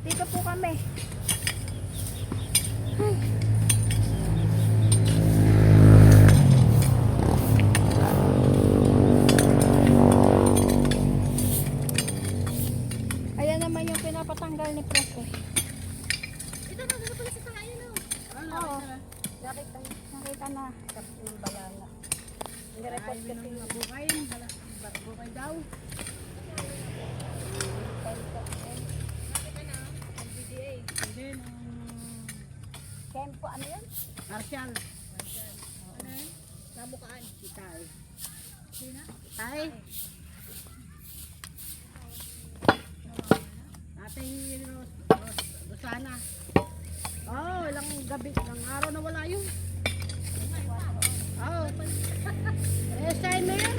Dito po kami. Ay. Ayan naman yung pinapatanggal ni Prof. Ito na, pala sa tangayan na. Oo. Nakita na. Tapos ng balala. Nireport ko ng bukay, bukay daw. Hindi, Kempo, ano yan? Marshall. Ano yun? Nabukaan. Itay. Sina? Itay. Ate Rosana. Oh, ilang gabi, ilang araw na wala yun. Oh. Eh, sa'yo na yan.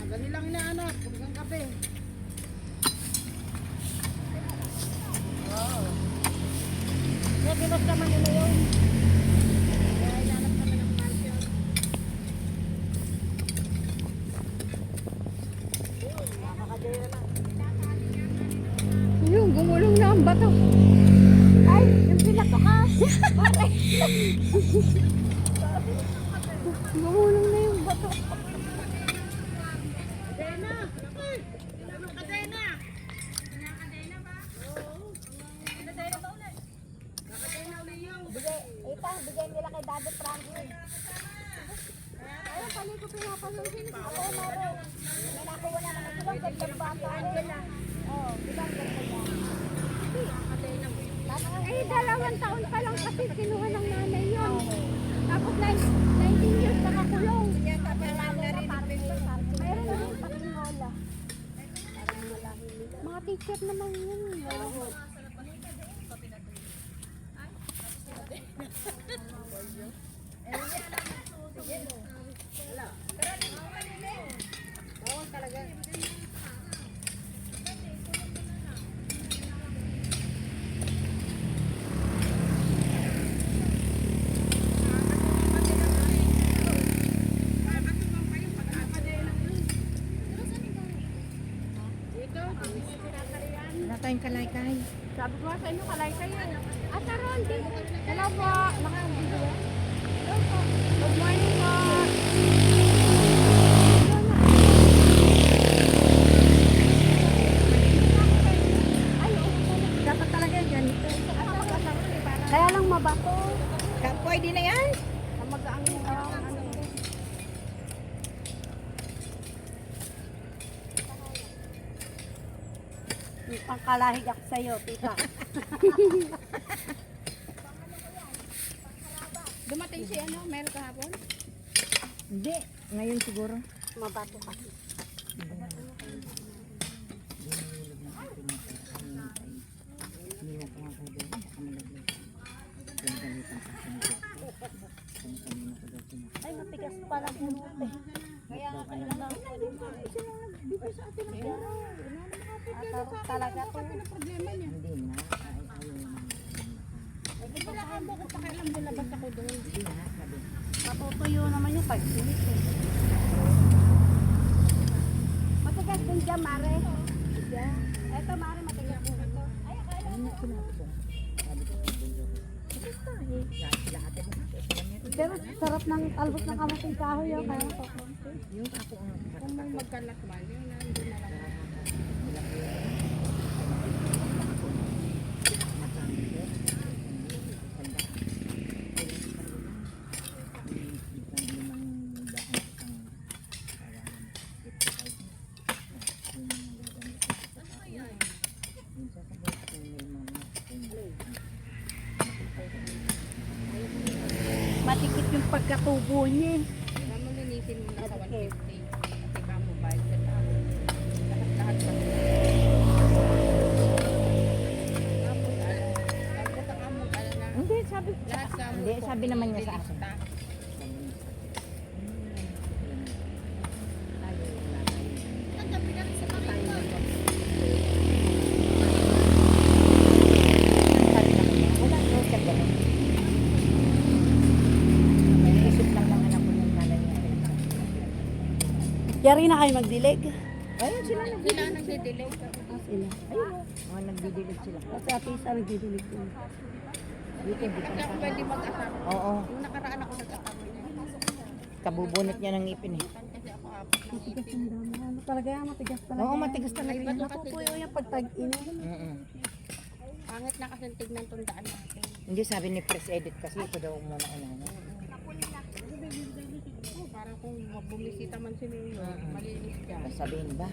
Ganun lang inaanak, hanggang gabi. Oh. Kaya pinos naman nila yun. Kaya inanap naman ng mansion. Nakakadera na. Yung gumulong na ang bato. Ay, yung pinato ka. Bakit? Gumulong na yung bato. Kadena! Ay! Ilang kadena? Kadena ba? Oo. Kadena ba ulit? Nakadena ulit yung. Bigay nila kay Daddy Frankie. Ayun, pali ko pinapalusin. Ako, Maro. May nakuha na naman sila. Gandang bata. Oo, bilang ganda yan. Eh, 2 taon pa lang kasi kinuha ng nanay yun. Tapos 19 years nakakulong. Mayroon na rin pakinola. Mga teacher naman yun. Wala tayong kalaykay. Sabi ko nga sa inyo, kalaykay yan. Asa Ron, hello po. Nakabigyo. Hello po. Good morning po. Ay, Dapat talaga yan ganito. kaya lang mabato. Pwede na yan? Magaang ano. Pangkalahig ako sa'yo, tita. Dumating si ano, Mel kahapon? Hindi, ngayon siguro. Mabato kasi. Ay, matigas pala bunot eh. Kaya nga kailangan bibigay sa atin ng pera. Atarot talaga to. Problema niya. Hindi na, ayaw naman. Hindi pala kamo kung pakialam din labas ako doon. Hindi na, sabi. Matutuyo naman yung 5 minutes eh. Matigas din dyan, Mare. Dyan. Eto, Mare, matigas din ito. Ay, akala Ano sinabi ko? Sabi ko, pero sarap ng talbos ng kamating kahoy yun. Kaya ito. yung ako ang kung may magkalat man, yun na hindi na lang. Matikit yung pagkatubo niya. Kaya mo linisin mo na sa 150. Kasi ka mo bayad ka na. Lahat-lahat pa. Tapos ang among ano na. Hindi, sabi. Lahat sa Hindi, sabi naman niya sa akin. Ang gabi na rin sa Panginoon. Wala, no, siya ganun. May isip lang ng anak ko ng nanay niya. Yari na kayo magdilig. Ayun sila Sila ang nagdidilig. Ah, sila. Ayun. Mga nagdidilig sila. Kasi ate isa nagdidilig din. Dito, dito. Kasi ako pwede mag-asar. Oo. Yung nakaraan ako nag-asar. Kabubunot niya ng ngipin eh. Kasi ako apat ng Matigas ipin. ang dami. Ano talaga yan? Matigas talaga. Oo, matigas talaga Ay, yan. bato Napupuyo yung pagtag-ina. Mm-mm. Pangit na kasi tignan tundaan natin. Hindi sabi ni Press Edit kasi ito daw muna unana. Parang kung bumisita man si Mayor, malinis dyan. Sabihin ba,